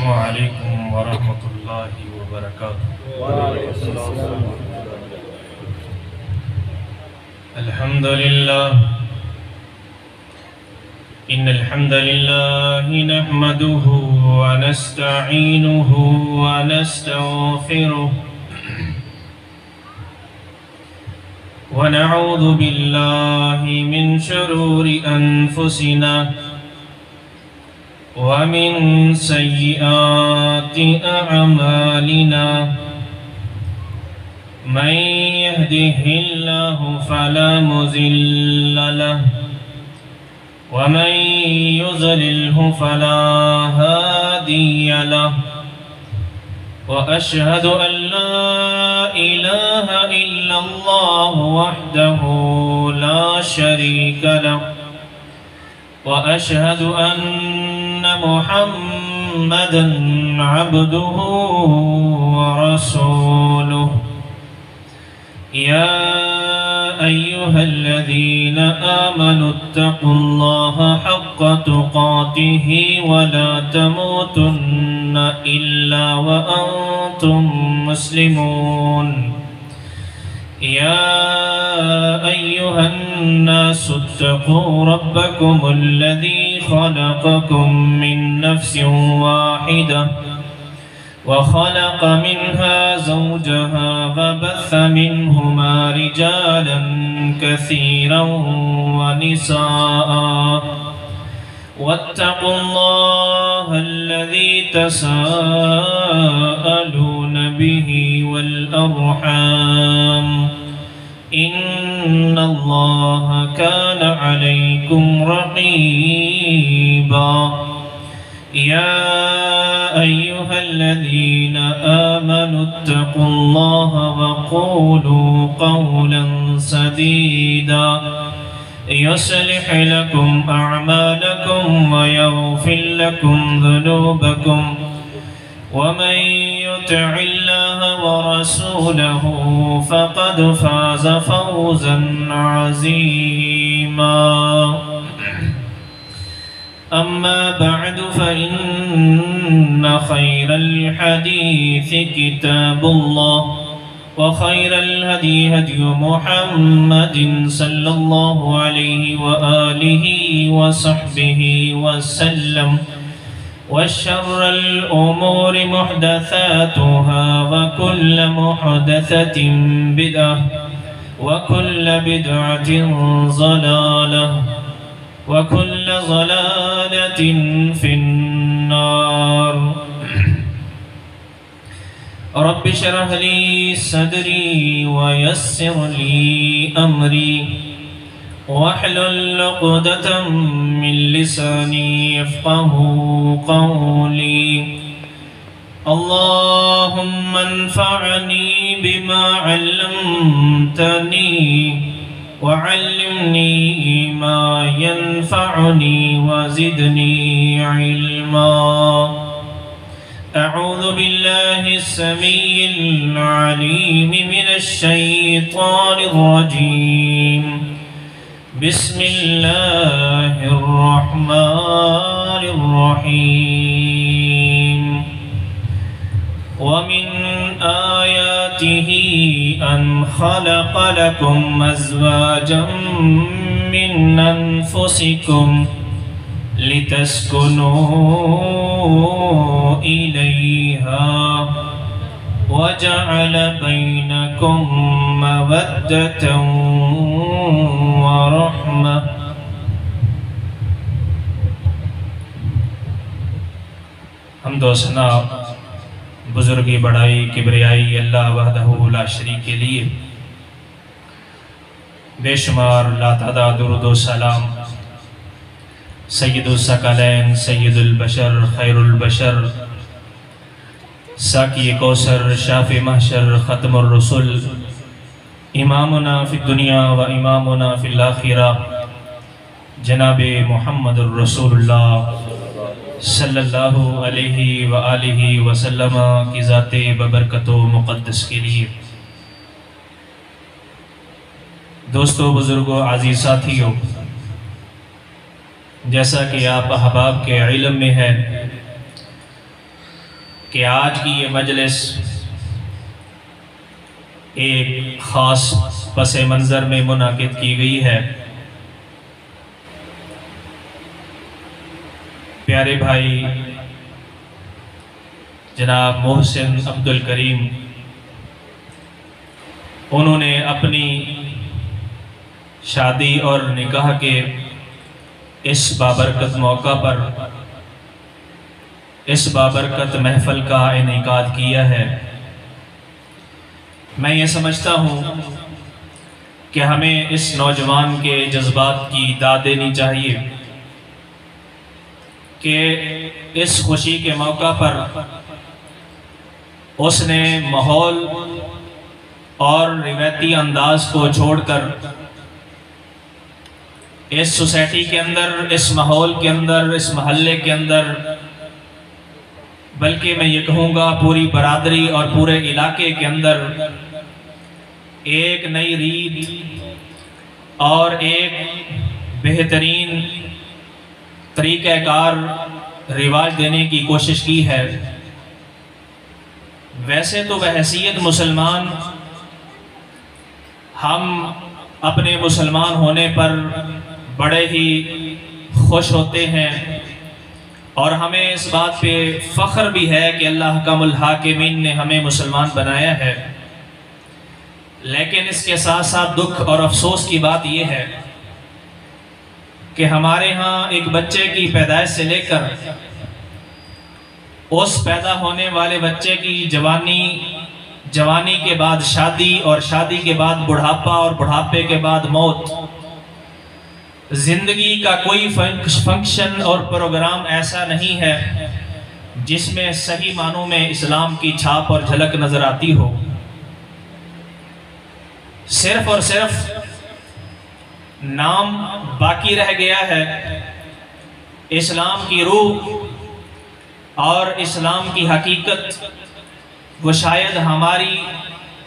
السلام علیکم ورحمۃ اللہ وبرکاتہ۔ الحمد للہ ان الحمد للہ نحمده ونستعینه ونستغفره ونعوذ باللہ من شرور انفسنا ومن سيئات أعمالنا من يهده الله فلا مضل له ومن يضلله فلا هادي له وأشهد أن لا إله إلا الله وحده لا شريك له وأشهد أن محمدًا عبده ورسوله يا أيها الذين آمنوا اتقوا الله حق تقاته ولا تموتن إلا وأنتم مسلمون يا أيها الناس اتقوا ربكم الذي خلقكم من نفس واحدة وخلق منها زوجها وبث منهما رجالا كثيرا ونساء واتقوا الله الذي تساءلون به والأرحام إن الله كان عليكم رقيبا يا أيها الذين آمنوا اتقوا الله وقولوا قولا سديدا يصلح لكم أعمالكم ويغفر لكم ذنوبكم ومن يطع الله ورسوله فقد فاز فوزا عظيما أما بعد فإن خير الحديث كتاب الله وخير الهدي هدي محمد صلى الله عليه وآله وصحبه وسلم وشر الأمور محدثاتها وكل محدثة بدعة وكل بدعة ضلالة وكل ضلالة في النار رب اشرح لي صدري ويسر لي أمري واحلل عقدة من لساني يفقهوا قولي اللهم انفعني بما علمتني وعلمني ما ينفعني وزدني علما أعوذ بالله السميع العليم من الشيطان الرجيم بسم الله الرحمن الرحيم ومن آياته أن خلق لكم أزواجا من أنفسكم لتسكنوا إليها وجعل بينكم مودة ورحمة حمد و ثنا بزرگی بڑائی کبریائی اللہ وحدہ لا شریک کے لیے، بے شمار لا تعداد درود و سلام سید الثقلین سید البشر خیر البشر ساقی کوثر شافع محشر ختم الرسل امامنا فی الدنیا و امامنا فی الآخرہ جناب محمد الرسول اللہ صلی اللہ علیہ وآلہ وسلم کی ذات ببرکت و مقدس کے لیے۔ دوستو، بزرگوں، عزیز ساتھیوں، جیسا کہ آپ احباب کے علم میں ہے کہ آج کی یہ مجلس ایک خاص پس منظر میں منعقد کی گئی ہے۔ پیارے بھائی جناب محسن عبد الکریم، انہوں نے اپنی شادی اور نکاح کے اس بابرکت موقع پر اس بابرکت محفل کا انعقاد کیا ہے۔ میں یہ سمجھتا ہوں کہ ہمیں اس نوجوان کے جذبات کی داد دینی چاہیے کہ اس خوشی کے موقع پر اس نے ماحول اور روایتی انداز کو چھوڑ کر اس سوسائٹی کے اندر، اس ماحول کے اندر، اس محلے کے اندر، بلکہ میں یہ کہوں گا پوری برادری اور پورے علاقے کے اندر ایک نئی ریت اور ایک بہترین طریقہ کار رواج دینے کی کوشش کی ہے۔ ویسے تو بحیثیت مسلمان ہم اپنے مسلمان ہونے پر بڑے ہی خوش ہوتے ہیں، اور ہمیں اس بات پہ فخر بھی ہے کہ اللہ حکم الحاکمین نے ہمیں مسلمان بنایا ہے۔ لیکن اس کے ساتھ ساتھ دکھ اور افسوس کی بات یہ ہے کہ ہمارے ہاں ایک بچے کی پیدائش سے لے کر اس پیدا ہونے والے بچے کی جوانی کے بعد شادی، اور شادی کے بعد بڑھاپا، اور بڑھاپے کے بعد موت، زندگی کا کوئی فنکشن اور پروگرام ایسا نہیں ہے جس میں صحیح معنوں میں اسلام کی چھاپ اور جھلک نظر آتی ہو۔ صرف اور صرف نام باقی رہ گیا ہے۔ اسلام کی روح اور اسلام کی حقیقت وہ شاید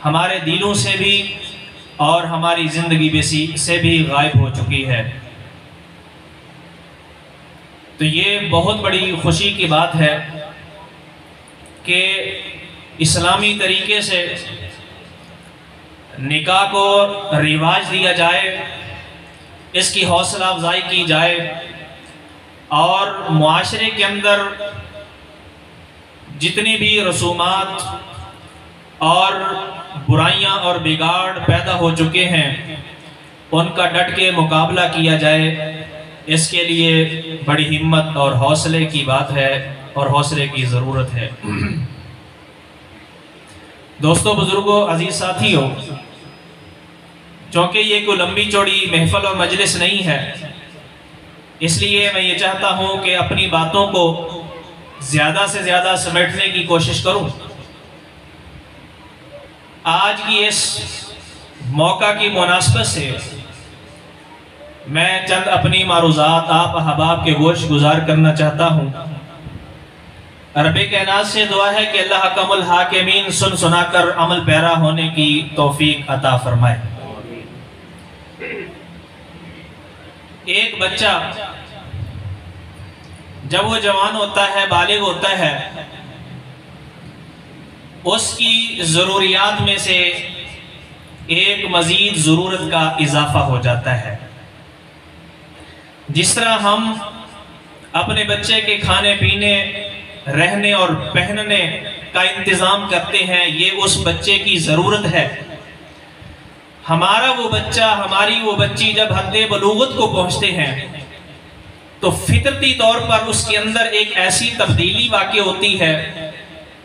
ہمارے دلوں سے بھی اور ہماری زندگی سے بھی غائب ہو چکی ہے۔ تو یہ بہت بڑی خوشی کی بات ہے کہ اسلامی طریقے سے نکاح کو رواج دیا جائے، اس کی حوصلہ افزائی کی جائے، اور معاشرے کے اندر جتنی بھی رسومات اور برائیاں اور بگاڑ پیدا ہو چکے ہیں ان کا ڈٹ کے مقابلہ کیا جائے۔ اس کے لیے بڑی ہمت اور حوصلے کی بات ہے اور حوصلے کی ضرورت ہے۔ دوستو، بزرگوں، عزیز ساتھیوں، چونکہ یہ کوئی لمبی چوڑی محفل اور مجلس نہیں ہے، اس لیے میں یہ چاہتا ہوں کہ اپنی باتوں کو زیادہ سے زیادہ سمیٹنے کی کوشش کروں۔ آج کی اس موقع کی مناسبت سے میں چند اپنی معروضات آپ احباب کے گوش گزار کرنا چاہتا ہوں۔ رب کائنات سے دعا ہے کہ اللہ حکم الحاکمین سن سنا کر عمل پیرا ہونے کی توفیق عطا فرمائے۔ ایک بچہ جب وہ جوان ہوتا ہے، بالغ ہوتا ہے، اس کی ضروریات میں سے ایک مزید ضرورت کا اضافہ ہو جاتا ہے۔ جس طرح ہم اپنے بچے کے کھانے پینے، رہنے اور پہننے کا انتظام کرتے ہیں، یہ اس بچے کی ضرورت ہے۔ ہمارا وہ بچہ، ہماری وہ بچی جب حد بلوغت کو پہنچتے ہیں تو فطرتی طور پر اس کے اندر ایک ایسی تبدیلی واقع ہوتی ہے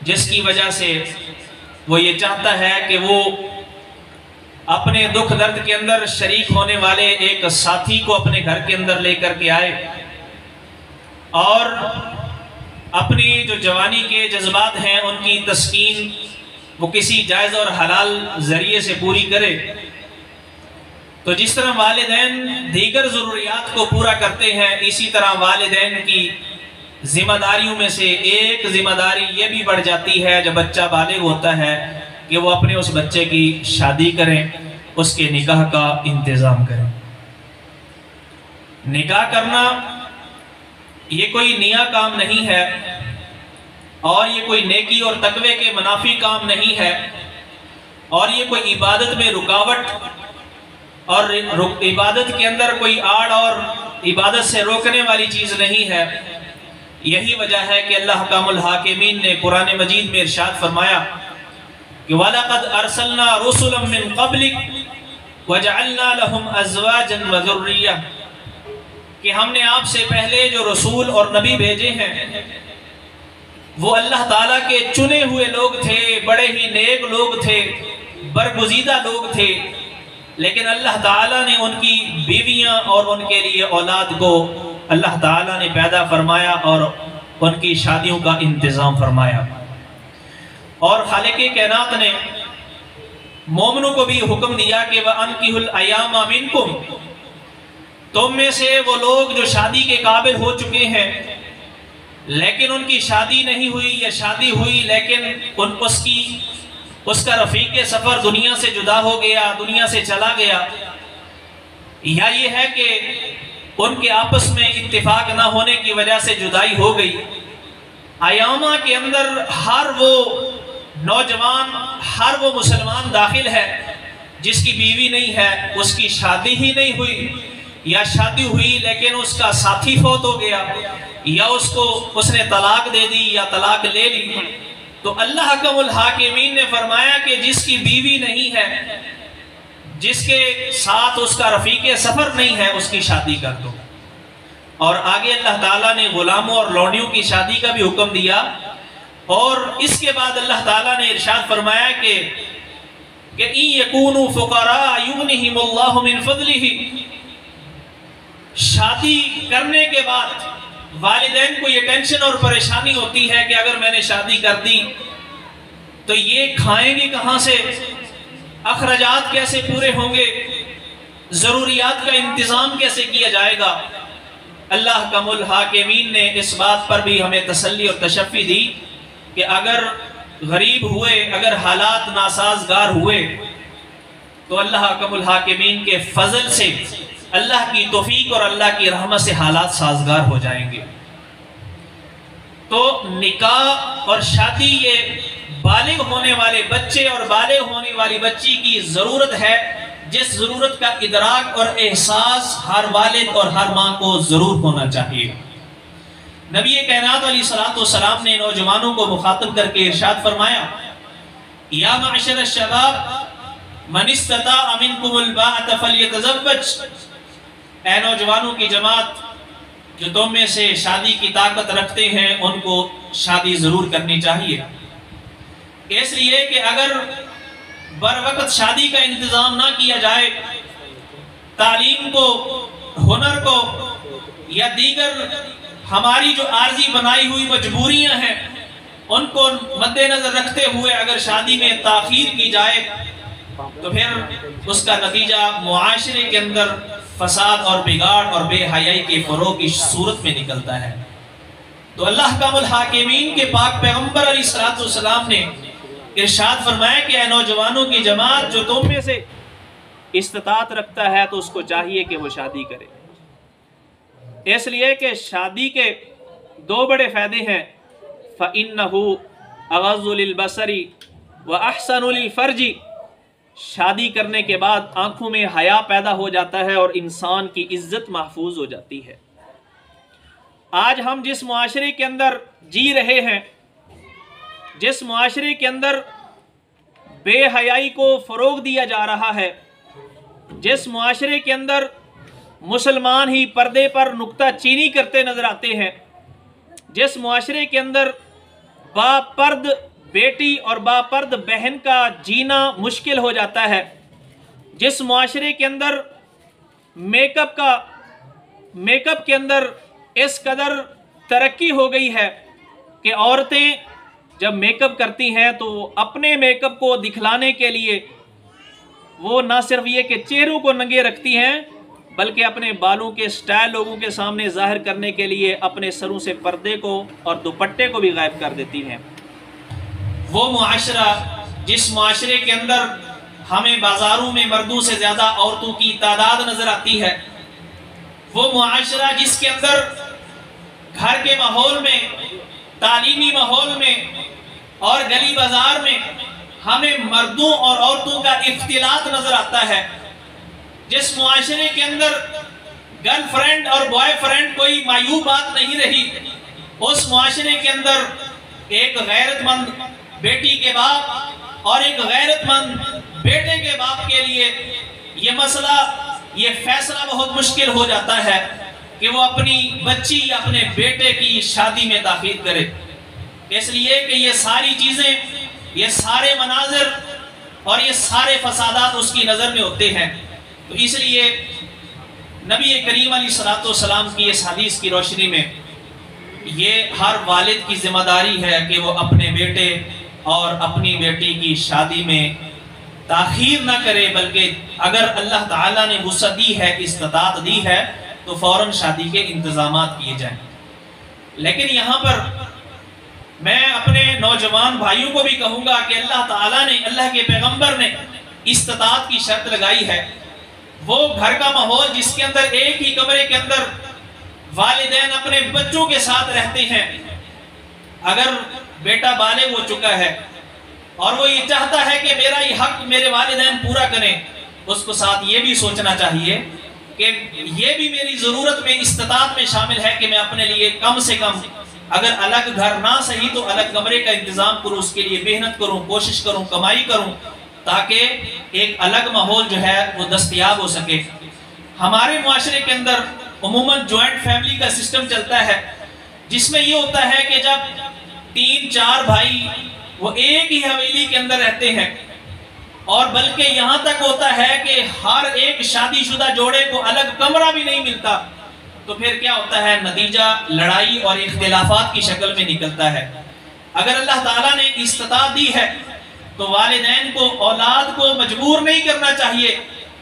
جس کی وجہ سے وہ یہ چاہتا ہے کہ وہ اپنے دکھ درد کے اندر شریک ہونے والے ایک ساتھی کو اپنے گھر کے اندر لے کر کے آئے، اور اپنی جو جوانی کے جذبات ہیں ان کی تسکین وہ کسی جائز اور حلال ذریعے سے پوری کرے۔ تو جس طرح والدین دیگر ضروریات کو پورا کرتے ہیں، اسی طرح والدین کی ذمہ داریوں میں سے ایک ذمہ داری یہ بھی بڑھ جاتی ہے جب بچہ بالغ ہوتا ہے کہ وہ اپنے اس بچے کی شادی کریں، اس کے نکاح کا انتظام کریں۔ نکاح کرنا یہ کوئی نیا کام نہیں ہے، اور یہ کوئی نیکی اور تقوی کے منافی کام نہیں ہے، اور یہ کوئی عبادت میں رکاوٹ اور عبادت کے اندر کوئی آڑ اور عبادت سے روکنے والی چیز نہیں ہے۔ یہی وجہ ہے کہ اللہ حکام الحاکمین نے قرآن مجید میں ارشاد فرمایا کہ وَلَقَدْ أَرْسَلْنَا رُسُلًا مِّن قَبْلِكَ وَجَعَلْنَا لَهُمْ أَزْوَاجًا وَذُرِّيَّةً کہ ہم نے آپ سے پہلے جو رسول اور نبی بھیجے ہیں وہ اللہ تعالیٰ کے چنے ہوئے لوگ تھے، بڑے ہی نیک لوگ تھے، برگزیدہ لوگ تھے، لیکن اللہ تعالیٰ نے ان کی بیویاں اور ان کے لیے اولاد کو اللہ تعالیٰ نے پیدا فرمایا اور ان کی شادیوں کا انتظام فرمایا۔ اور خالق کائنات نے مومنوں کو بھی حکم دیا کہ وَأَنْكِحُوا الْأَيَامَ مِنْكُمْ، تم میں سے وہ لوگ جو شادی کے قابل ہو چکے ہیں لیکن ان کی شادی نہیں ہوئی، یا شادی ہوئی لیکن اس کا رفیق سفر دنیا سے جدا ہو گیا، دنیا سے چلا گیا، یا یہ ہے کہ ان کے آپس میں اتفاق نہ ہونے کی وجہ سے جدائی ہو گئی۔ ایامہ کے اندر ہر وہ نوجوان، ہر وہ مسلمان داخل ہے جس کی بیوی نہیں ہے، اس کی شادی ہی نہیں ہوئی، یا شادی ہوئی لیکن اس کا ساتھی فوت ہو گیا، یا اس نے طلاق دے دی یا طلاق لے لی، تو اللہ حکم الحاکمین نے فرمایا کہ جس کی بیوی نہیں ہے، جس کے ساتھ اس کا رفیق سفر نہیں ہے، اس کی شادی کر دو۔ اور آگے اللہ تعالیٰ نے غلاموں اور لونڈیوں کی شادی کا بھی حکم دیا، اور اس کے بعد اللہ تعالیٰ نے ارشاد فرمایا کہ إِن يَكُونُوا فُقَرَاءَ يُغْنِهِمُ اللَّهُ مِن فَضْلِهِ، شادی کرنے کے بعد والدین کو یہ ٹینشن اور پریشانی ہوتی ہے کہ اگر میں نے شادی کر دی تو یہ کھائیں گے کہاں سے، اخراجات کیسے پورے ہوں گے، ضروریات کا انتظام کیسے کیا جائے گا۔ اللہ حکم الحاکمین نے اس بات پر بھی ہمیں تسلی اور تشفی دی کہ اگر غریب ہوئے، اگر حالات ناسازگار ہوئے تو اللہ حکم الحاکمین کے فضل سے، اللہ کی توفیق اور اللہ کی رحمت سے حالات سازگار ہو جائیں گے۔ تو نکاح اور شادی یہ بالغ ہونے والے بچے اور بالغ ہونے والی بچی کی ضرورت ہے، جس ضرورت کا ادراک اور احساس ہر والد اور ہر ماں کو ضرور ہونا چاہیے۔ نبی کائنات علیہ السلام نے نوجوانوں کو مخاطب کر کے ارشاد فرمایا یا معشر الشباب من استطاع منکم الباءۃ فلیتزوج، اے نوجوانوں کی جماعت جو تم میں سے شادی کی طاقت رکھتے ہیں ان کو شادی ضرور کرنی چاہیے، اس لیے کہ اگر بر وقت شادی کا انتظام نہ کیا جائے، تعلیم کو، ہنر کو یا دیگر ہماری جو عارضی بنائی ہوئی مجبوریاں ہیں ان کو مد نظر رکھتے ہوئے اگر شادی میں تاخیر کی جائے تو پھر اس کا نتیجہ معاشرے کے اندر فساد اور بگاڑ اور بے حیائی کے فروغ کی صورت میں نکلتا ہے۔ تو اللہ حکام الحاکمین کے پاک پیغمبر علیہ السلام نے ارشاد فرمایا کہ اے نوجوانوں کی جماعت جو تم میں سے استطاعت رکھتا ہے تو اس کو چاہیے کہ وہ شادی کرے، اس لیے کہ شادی کے دو بڑے فائدے ہیں، فَإِنَّهُ أَغَضُّ لِلْبَصَرِ وَأَحْسَنُ لِلْفَرْجِ، شادی کرنے کے بعد آنکھوں میں حیا پیدا ہو جاتا ہے اور انسان کی عزت محفوظ ہو جاتی ہے۔ آج ہم جس معاشرے کے اندر جی رہے ہیں، جس معاشرے کے اندر بے حیائی کو فروغ دیا جا رہا ہے، جس معاشرے کے اندر مسلمان ہی پردے پر نکتہ چینی کرتے نظر آتے ہیں، جس معاشرے کے اندر باپرد بیٹی اور باپرد بہن کا جینا مشکل ہو جاتا ہے، جس معاشرے کے اندر میک اپ کے اندر اس قدر ترقی ہو گئی ہے کہ عورتیں جب میک اپ کرتی ہیں تو اپنے میک اپ کو دکھلانے کے لیے وہ نہ صرف یہ کہ چہروں کو ننگے رکھتی ہیں بلکہ اپنے بالوں کے سٹائل لوگوں کے سامنے ظاہر کرنے کے لیے اپنے سروں سے پردے کو اور دوپٹے کو بھی غائب کر دیتی ہیں۔ وہ معاشرہ جس معاشرے کے اندر ہمیں بازاروں میں مردوں سے زیادہ عورتوں کی تعداد نظر آتی ہے، وہ معاشرہ جس کے اندر گھر کے ماحول میں تعلیمی ماحول میں اور گلی بازار میں ہمیں مردوں اور عورتوں کا اختلاط نظر آتا ہے. جس معاشرے کے اندر گرل فرینڈ اور بوائے فرینڈ کوئی معیوب بات نہیں رہی، اس معاشرے کے اندر ایک غیرت مند بیٹی کے باپ اور ایک غیرت مند بیٹے کے باپ کے لیے یہ مسئلہ، یہ فیصلہ بہت مشکل ہو جاتا ہے کہ وہ اپنی بچی یا اپنے بیٹے کی شادی میں تاخیر کرے. اس لیے کہ یہ ساری چیزیں، یہ سارے مناظر اور یہ سارے فسادات اس کی نظر میں ہوتے ہیں. تو اس لیے نبی کریم علیہ السلام کی اس حدیث کی روشنی میں یہ ہر والد کی ذمہ داری ہے کہ وہ اپنے بیٹے اور اپنی بیٹی کی شادی میں تاخیر نہ کرے، بلکہ اگر اللہ تعالیٰ نے وسعت دی ہے، استطاعت دی ہے، تو فوراً شادی کے انتظامات کیے جائیں. لیکن یہاں پر میں اپنے نوجوان بھائیوں کو بھی کہوں گا کہ اللہ تعالیٰ نے، اللہ کے پیغمبر نے استطاعت کی شرط لگائی ہے. وہ گھر کا ماحول جس کے اندر ایک ہی کمرے کے اندر والدین اپنے بچوں کے ساتھ رہتے ہیں، اگر بیٹا بالغ ہو چکا ہے اور وہ یہ چاہتا ہے کہ میرا یہ حق میرے والدین پورا کریں، اس کو ساتھ یہ بھی سوچنا چاہیے کہ یہ بھی میری ضرورت میں، استطاعت میں شامل ہے کہ میں اپنے لیے کم سے کم اگر الگ گھر نہ صحیح تو الگ کمرے کا انتظام کروں، اس کے لیے محنت کروں، کوشش کروں، کمائی کروں، تاکہ ایک الگ ماحول جو ہے وہ دستیاب ہو سکے. ہمارے معاشرے کے اندر عموماً جوائنٹ فیملی کا سسٹم چلتا ہے، جس میں یہ ہوتا ہے کہ جب 3-4 بھائی وہ ایک ہی حویلی کے اندر رہتے ہیں، اور بلکہ یہاں تک ہوتا ہے کہ ہر ایک شادی شدہ جوڑے کو الگ کمرہ بھی نہیں ملتا، تو پھر کیا ہوتا ہے؟ نتیجہ لڑائی اور اختلافات کی شکل میں نکلتا ہے. اگر اللہ تعالیٰ نے استطاعت دی ہے تو والدین کو، اولاد کو مجبور نہیں کرنا چاہیے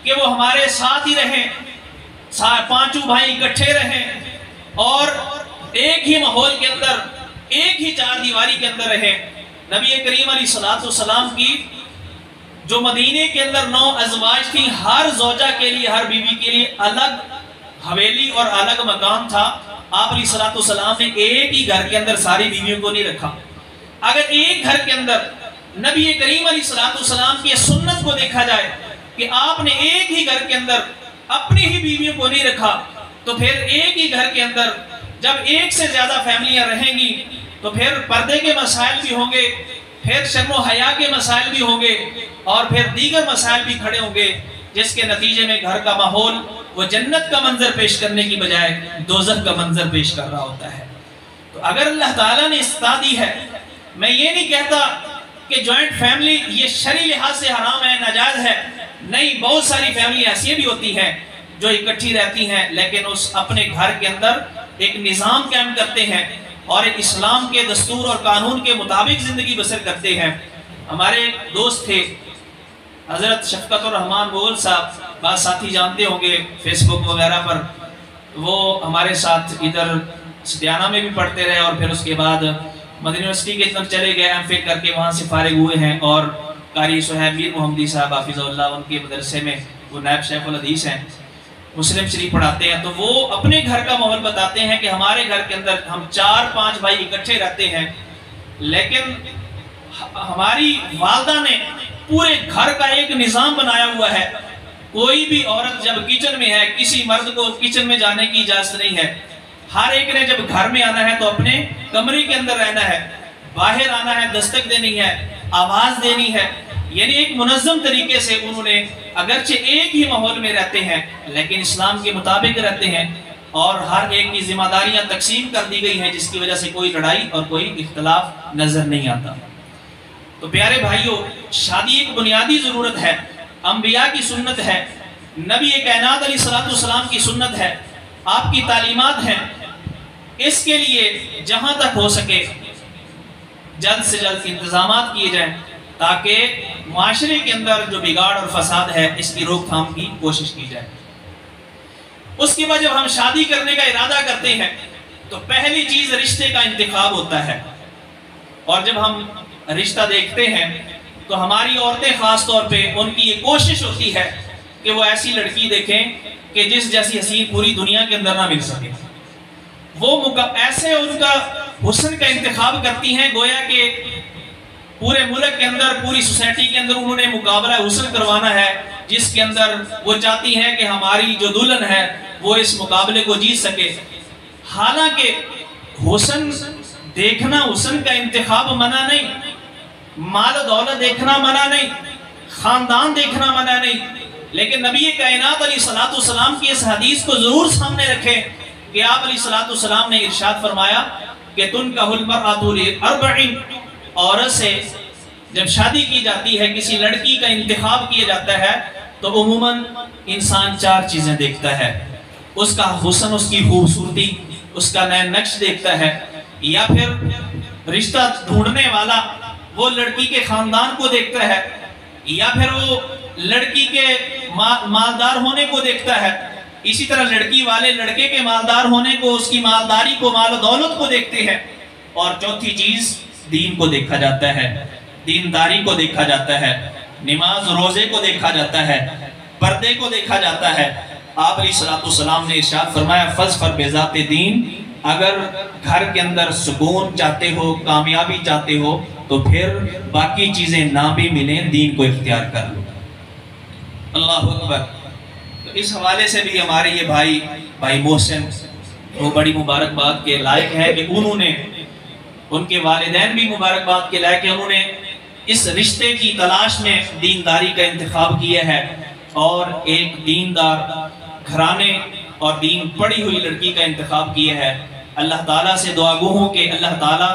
کہ وہ ہمارے ساتھ ہی رہیں، 5 بھائی اکٹھے رہیں اور ایک ہی ماحول کے اندر، ایک ہی 4 دیواری کے اندر رہیں. نبی کریم علیہ السلام کی جو مدینے کے اندر 9 ازواج تھیں، ہر زوجہ کے لیے، ہر بیوی کے لیے الگ حویلی اور الگ مقام تھا. آپ علیہ السلام نے ایک ہی گھر کے اندر ساری بیویوں کو نہیں رکھا. اگر ایک گھر کے اندر نبی کریم علیہ السلام کی سنت کو دیکھا جائے کہ آپ نے ایک ہی گھر کے اندر اپنی ہی بیویوں کو نہیں رکھا، تو پھر ایک ہی گھر کے اندر جب ایک سے زیادہ فیملیاں رہیں گی تو پھر پردے کے مسائل بھی ہوں گے، پھر شرم و حیا کے مسائل بھی ہوں گے، اور پھر دیگر مسائل بھی کھڑے ہوں گے، جس کے نتیجے میں گھر کا ماحول وہ جنت کا منظر پیش کرنے کی بجائے دوزخ کا منظر پیش کر رہا ہوتا ہے. تو اگر اللہ تعالیٰ نے استطاعت دی ہے، میں یہ نہیں کہتا کہ جوائنٹ فیملی یہ شرعی لحاظ سے حرام ہے، ناجائز ہے. نہیں، بہت ساری فیملی ایسی بھی ہوتی ہیں جو اکٹھی رہتی ہیں لیکن اس اپنے گھر کے اندر ایک نظام قائم کرتے ہیں اور ایک اسلام کے دستور اور قانون کے مطابق زندگی بسر کرتے ہیں. ہمارے دوست تھے حضرت شفقت الرحمان مغل صاحب، بعض ساتھی جانتے ہوں گے فیس بک وغیرہ پر، وہ ہمارے ساتھ ادھر سٹیانہ میں بھی پڑھتے رہے اور پھر اس کے بعد مدنی یونیورسٹی کے طرف چلے گئے، ایم فل کر کے وہاں سے فارغ ہوئے ہیں، اور قاری صہیب میر محمدی صاحب حافظ اللہ ان کے مدرسے میں وہ نائب شیخ الحدیث ہیں، مسلم شریف پڑھاتے ہیں. تو وہ اپنے گھر کا ماحول بتاتے ہیں کہ ہمارے گھر کے اندر ہم 4-5 بھائی اکٹھے رہتے ہیں، لیکن ہماری والدہ نے پورے گھر کا ایک نظام بنایا ہوا ہے. کوئی بھی عورت جب کچن میں ہے، کسی مرد کو کچن میں جانے کی اجازت نہیں ہے. ہر ایک نے جب گھر میں آنا ہے تو اپنے کمرے کے اندر رہنا ہے، باہر آنا ہے دستک دینی ہے، آواز دینی ہے. یعنی ایک منظم طریقے سے انہوں نے، اگرچہ ایک ہی ماحول میں رہتے ہیں لیکن اسلام کے مطابق رہتے ہیں، اور ہر ایک کی ذمہ داریاں تقسیم کر دی گئی ہیں، جس کی وجہ سے کوئی لڑائی اور کوئی اختلاف نظر نہیں آتا. تو پیارے بھائیوں، شادی ایک بنیادی ضرورت ہے، انبیاء کی سنت ہے، نبی کائنات علیہ السلام کی سنت ہے، آپ کی تعلیمات ہیں. اس کے لیے جہاں تک ہو سکے جلد سے جلد انتظامات کیے جائیں تاکہ معاشرے کے اندر جو بگاڑ اور فساد ہے اس کی روک تھام کی کوشش کی جائے. اس کے بعد جب ہم شادی کرنے کا ارادہ کرتے ہیں تو پہلی چیز رشتے کا انتخاب ہوتا ہے، اور جب ہم رشتہ دیکھتے ہیں تو ہماری عورتیں خاص طور پہ ان کی یہ کوشش ہوتی ہے کہ وہ ایسی لڑکی دیکھیں کہ جس جیسی حسین پوری دنیا کے اندر نہ مل سکے. وہ ایسے ان کا حسن کا انتخاب کرتی ہیں گویا کہ پورے ملک کے اندر، پوری سوسائٹی کے اندر انہوں نے مقابلہ حسن کروانا ہے، جس کے اندر وہ چاہتی ہیں کہ ہماری جو دلہن ہے وہ اس مقابلے کو جیت سکے۔ حالانکہ حسن دیکھنا، حسن کا انتخاب منع نہیں، مال و دولت دیکھنا منع نہیں، خاندان دیکھنا منع نہیں، لیکن نبی کائنات علیہ السلام کی اس حدیث کو ضرور سامنے رکھیں کہ آپ علیہ السلام نے ارشاد فرمایا کہ تنکح المرأۃ لاربع، عورت سے جب شادی کی جاتی ہے، کسی لڑکی کا انتخاب کیا جاتا ہے تو عموماً انسان 4 چیزیں دیکھتا ہے، اس کا حسن، اس کی خوبصورتی، اس کا نیا نقش دیکھتا ہے، یا پھر رشتہ ڈھونڈنے والا وہ لڑکی کے خاندان کو دیکھتا ہے، یا پھر وہ لڑکی کے مالدار ہونے کو دیکھتا ہے، اسی طرح لڑکی والے لڑکے کے مالدار ہونے کو، اس کی مالداری کو، مال و دولت کو دیکھتے ہیں، اور چوتھی چیز دین کو دیکھا جاتا ہے، دینداری کو دیکھا جاتا ہے، نماز روزے کو دیکھا جاتا ہے، پردے کو دیکھا جاتا ہے۔ آپ علیہ السلام نے ارشاد فرمایا فَاظْفَرْ بِذَاتِ دین، اگر گھر کے اندر سکون چاہتے ہو، کامیابی چاہتے ہو، تو پھر باقی چیزیں نہ بھی ملیں، دین کو اختیار کر لو۔ اللہ اکبر۔ تو اس حوالے سے بھی ہمارے یہ بھائی محسن وہ بڑی مبارکباد کے لائق ہے کہ انہوں نے، ان کے والدین بھی مبارکباد کے لائق ہیں، انہوں نے اس رشتے کی تلاش میں دینداری کا انتخاب کیا ہے اور ایک دیندار گھرانے اور دین پڑھی ہوئی لڑکی کا انتخاب کیا ہے۔ اللہ تعالیٰ سے دعا گو ہوں کہ اللہ تعالیٰ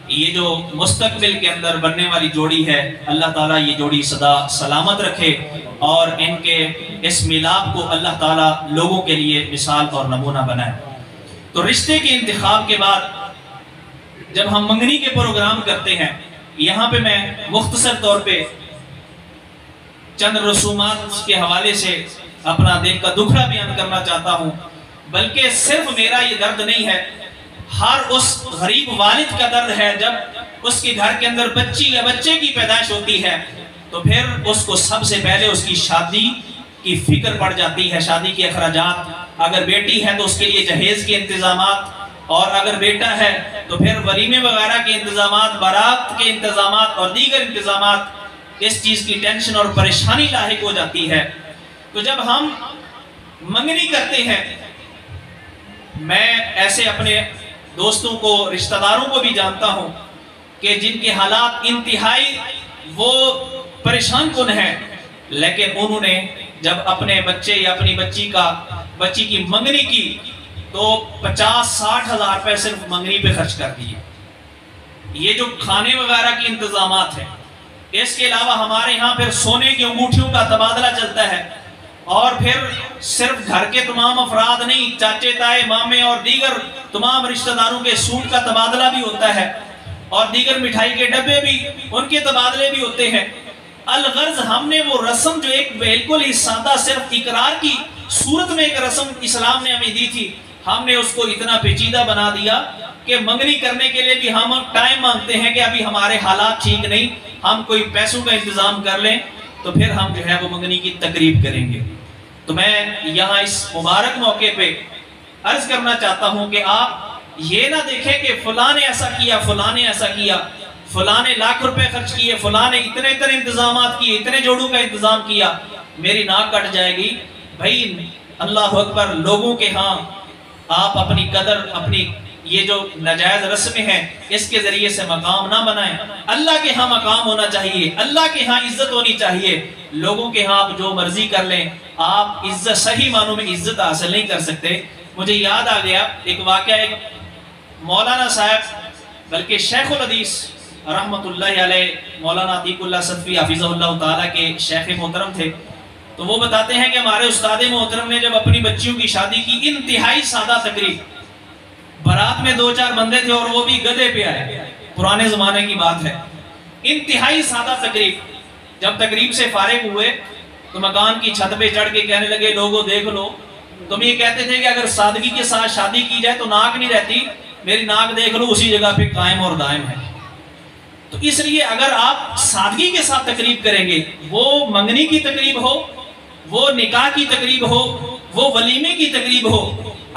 یہ جو مستقبل کے اندر بننے والی جوڑی ہے، اللہ تعالیٰ یہ جوڑی سدا سلامت رکھے اور ان کے اس ملاپ کو اللہ تعالیٰ لوگوں کے لیے مثال اور نمونہ بنائے۔ تو رشتے کے انتخاب کے بعد جب ہم منگنی کے پروگرام کرتے ہیں، یہاں پہ میں مختصر طور پہ چند رسومات کے حوالے سے اپنا دل کا دکھڑا بیان کرنا چاہتا ہوں، بلکہ صرف میرا یہ درد نہیں ہے، ہر اس غریب والد کا درد ہے جب اس کے گھر کے اندر بچی یا بچے کی پیدائش ہوتی ہے تو پھر اس کو سب سے پہلے اس کی شادی کی فکر پڑ جاتی ہے، شادی کے اخراجات، اگر بیٹی ہے تو اس کے لیے جہیز کے انتظامات، اور اگر بیٹا ہے تو پھر ولیمے وغیرہ کے انتظامات، بارات کے انتظامات اور دیگر انتظامات، اس چیز کی ٹینشن اور پریشانی لاحق ہو جاتی ہے۔ تو جب ہم منگنی کرتے ہیں، میں ایسے اپنے دوستوں کو، رشتہ داروں کو بھی جانتا ہوں کہ جن کے حالات انتہائی وہ پریشان کن ہیں، لیکن انہوں نے جب اپنے بچے یا اپنی بچی کی منگنی کی تو 50-60 ہزار روپے صرف منگنی پہ خرچ کر دیے۔ یہ جو کھانے وغیرہ کی انتظامات ہیں، اس کے علاوہ ہمارے ہاں پھر سونے کی انگوٹھیوں کا تبادلہ چلتا ہے، اور پھر صرف گھر کے تمام افراد نہیں، چاچے تائے مامے اور دیگر تمام رشتہ داروں کے سوٹ کا تبادلہ بھی ہوتا ہے، اور دیگر مٹھائی کے ڈبے بھی ان کے تبادلے بھی ہوتے ہیں۔ الغرض ہم نے وہ رسم جو ایک بالکل ہی سادہ صرف اقرار کی صورت میں ایک رسم اسلام نے ہمیں دی تھی، ہم نے اس کو اتنا پیچیدہ بنا دیا کہ منگنی کرنے کے لیے بھی ہم ٹائم مانگتے ہیں کہ ابھی ہمارے حالات ٹھیک نہیں، ہم کوئی پیسوں کا انتظام کر لیں تو پھر ہم جو ہے وہ منگنی کی تقریب کریں گے۔ تو میں یہاں اس مبارک موقع پہ عرض کرنا چاہتا ہوں کہ آپ یہ نہ دیکھیں کہ فلاں نے ایسا کیا، فلاں نے ایسا کیا، فلاں نے لاکھ روپے خرچ کیے، فلاں نے اتنے انتظامات کیے، اتنے جوڑوں کا انتظام کیا، میری ناک کٹ جائے گی۔ بھائی اللہ اکبر، لوگوں کے ہاں آپ اپنی قدر، اپنی یہ جو ناجائز رسمیں ہیں اس کے ذریعے سے مقام نہ بنائیں۔ اللہ کے ہاں مقام ہونا چاہیے، اللہ کے ہاں عزت ہونی چاہیے۔ لوگوں کے ہاں آپ جو مرضی کر لیں، آپ عزت صحیح معنوں میں عزت حاصل نہیں کر سکتے۔ مجھے یاد آ گیا ایک واقعہ، ایک مولانا صاحب بلکہ شیخ الحدیث رحمت اللہ علیہ، مولانا عتیق اللہ صدفی حفظہ اللہ تعالیٰ کے شیخ محترم تھے، تو وہ بتاتے ہیں کہ ہمارے استاد محترم نے جب اپنی بچیوں کی شادی کی، انتہائی سادہ تقریب، بارات میں 2-4 بندے تھے اور وہ بھی گدھے پہ آئے، پرانے زمانے کی بات ہے، انتہائی سادہ تقریب۔ جب تقریب سے فارغ ہوئے تو مکان کی چھت پہ چڑھ کے کہنے لگے، لوگوں دیکھ لو، تم یہ کہتے تھے کہ اگر سادگی کے ساتھ شادی کی جائے تو ناک نہیں رہتی، میری ناک دیکھ لو اسی جگہ پہ قائم اور دائم ہے۔ تو اس لیے اگر آپ سادگی کے ساتھ تقریب کریں گے، وہ منگنی کی تقریب ہو، وہ نکاح کی تقریب ہو، وہ ولیمے کی تقریب ہو،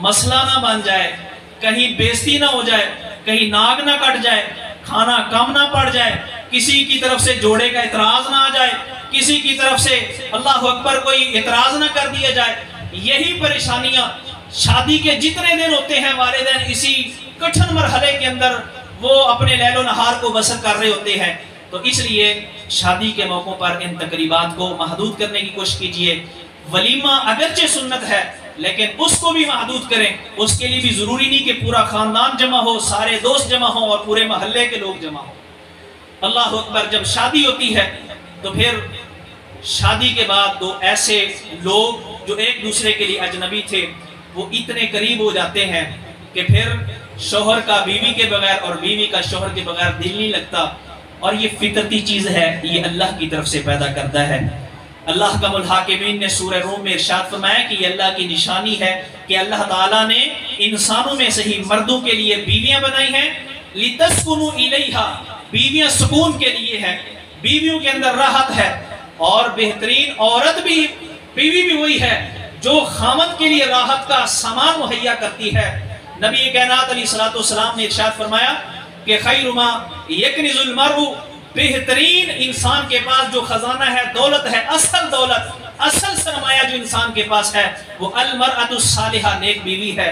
مسئلہ نہ بن جائے، کہیں بیزتی نہ ہو جائے، کہیں ناگ نہ کٹ جائے، کھانا کم نہ پڑ جائے، کسی کی طرف سے جوڑے کا اعتراض نہ آ جائے، کسی کی طرف سے اللہ اکبر کوئی اعتراض نہ کر دیا جائے۔ یہی پریشانیاں شادی کے جتنے دن ہوتے ہیں، والدین اسی کٹھن مرحلے کے اندر وہ اپنے لیل و نہار کو بسر کر رہے ہوتے ہیں۔ تو اس لیے شادی کے موقعوں پر ان تقریبات کو محدود کرنے کی کوشش کیجئے۔ ولیمہ اگرچہ سنت ہے لیکن اس کو بھی محدود کریں، اس کے لیے بھی ضروری نہیں کہ پورا خاندان جمع ہو، سارے دوست جمع ہوں اور پورے محلے کے لوگ جمع ہوں۔ اللہ اکبر، جب شادی ہوتی ہے تو پھر شادی کے بعد دو ایسے لوگ جو ایک دوسرے کے لیے اجنبی تھے وہ اتنے قریب ہو جاتے ہیں کہ پھر شوہر کا بیوی کے بغیر اور بیوی کا شوہر کے بغیر دل نہیں لگتا، اور یہ فطرتی چیز ہے، یہ اللہ کی طرف سے پیدا کرتا ہے۔ اللہ کا الحاکمین نے سورہ روم میں ارشاد فرمایا کہ یہ اللہ کی نشانی ہے کہ اللہ تعالیٰ نے انسانوں میں سے ہی مردوں کے لیے بیویاں بنائی ہیں، لِتَسْكُنُوا إِلَيْهَا، بیویاں سکون کے لیے ہیں، بیویوں کے اندر راحت ہے، اور بہترین عورت بھی بیوی بھی وہی ہے جو خامد کے لیے راحت کا سامان مہیا کرتی ہے۔ نبی کائنات علیہ السلام نے ارشاد فرمایا کہ خیر ما یکنز المرء، بہترین انسان کے پاس جو خزانہ ہے، دولت ہے، اصل دولت، اصل سرمایہ جو انسان کے پاس ہے وہ المرأۃ الصالحہ، نیک بیوی ہے۔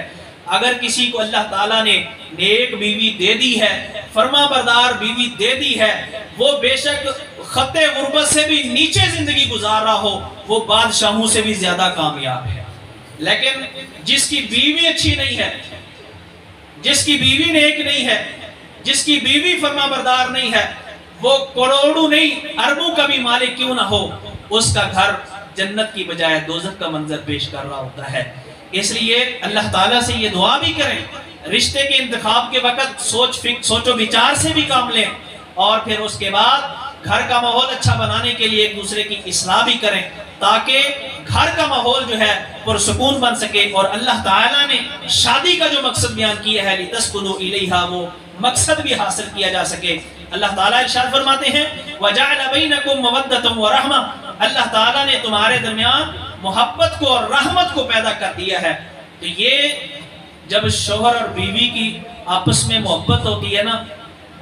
اگر کسی کو اللہ تعالیٰ نے نیک بیوی دے دی ہے، فرما بردار بیوی دے دی ہے، وہ بے شک خط غربت سے بھی نیچے زندگی گزار رہا ہو، وہ بادشاہوں سے بھی زیادہ کامیاب ہے۔ لیکن جس کی بیوی اچھی نہیں ہے، جس کی بیوی نیک نہیں ہے، جس کی بیوی فرما بردار نہیں ہے، وہ کروڑوں نہیں اربوں کا بھی مالک کیوں نہ ہو، اس کا گھر جنت کی بجائے دوزخ کا منظر پیش کر رہا ہوتا ہے۔ اس لیے اللہ تعالیٰ سے یہ دعا بھی کریں، رشتے کے انتخاب کے وقت سوچ و بچار سے بھی کام لیں، اور پھر اس کے بعد گھر کا ماحول اچھا بنانے کے لیے ایک دوسرے کی اصلاح بھی کریں تاکہ گھر کا ماحول جو ہے پرسکون بن سکے، اور اللہ تعالیٰ نے شادی کا جو مقصد بیان کیا ہے لِتَسْكُنُوا إِلَيْهَا، وہ مقصد بھی حاصل کیا جا سکے۔ اللہ تعالیٰ ارشاد فرماتے ہیں وَجَعَلَ بَيْنَكُمْ مَوَدَّةً وَرَحْمَةً، اللہ تعالیٰ نے تمہارے درمیان محبت کو اور رحمت کو پیدا کر دیا ہے۔ تو یہ جب شوہر اور بیوی کی آپس میں محبت ہوتی ہے نا،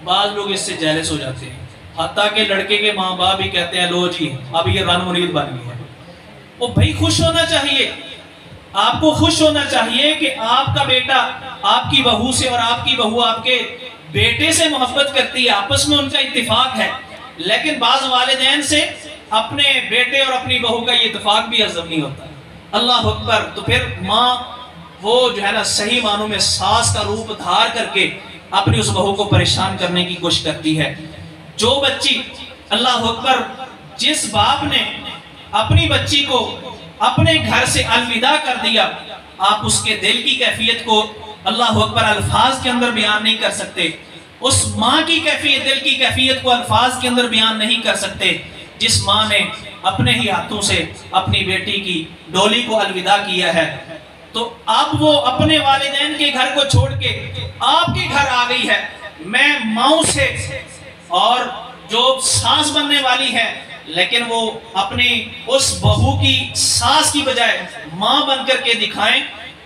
بعض لوگ اس سے جیلس ہو جاتے ہیں، حتیٰ کہ لڑکے کے ماں باپ بھی کہتے ہیں لو جی اب یہ رن مرید بن گئی ہے۔ وہ بھائی خوش ہونا چاہیے، آپ کو خوش ہونا چاہیے کہ آپ کا بیٹا آپ کی بہو سے اور آپ کی بہو آپ کے بیٹے سے محبت کرتی ہے، آپس میں ان کا اتفاق ہے۔ لیکن بعض والدین سے اپنے بیٹے اور اپنی بہو کا یہ اتفاق بھی ہضم نہیں ہوتا۔ اللہ اکبر، تو پھر ماں وہ جو ہے نا صحیح معنوں میں ساس کا روپ دھار کر کے اپنی اس بہو کو پریشان کرنے کی کوشش کرتی ہے۔ جو بچی، اللہ اکبر، جس باپ نے اپنی بچی کو اپنے گھر سے الوداع کر دیا، آپ اس کے دل کی کیفیت کو اللہ اکبر الفاظ کے اندر بیان نہیں کر سکتے، اس ماں کی کیفیت، دل کی کیفیت کو الفاظ کے اندر بیان نہیں کر سکتے جس ماں نے اپنے ہی ہاتھوں سے اپنی بیٹی کی ڈولی کو الوداع کیا ہے۔ تو اب وہ اپنے والدین کے گھر کو چھوڑ کے آپ کے گھر آ گئی ہے۔ میں ماؤں سے، اور جو ساس بننے والی ہے لیکن وہ اپنی اس بہو کی ساس کی بجائے ماں بن کر کے دکھائیں۔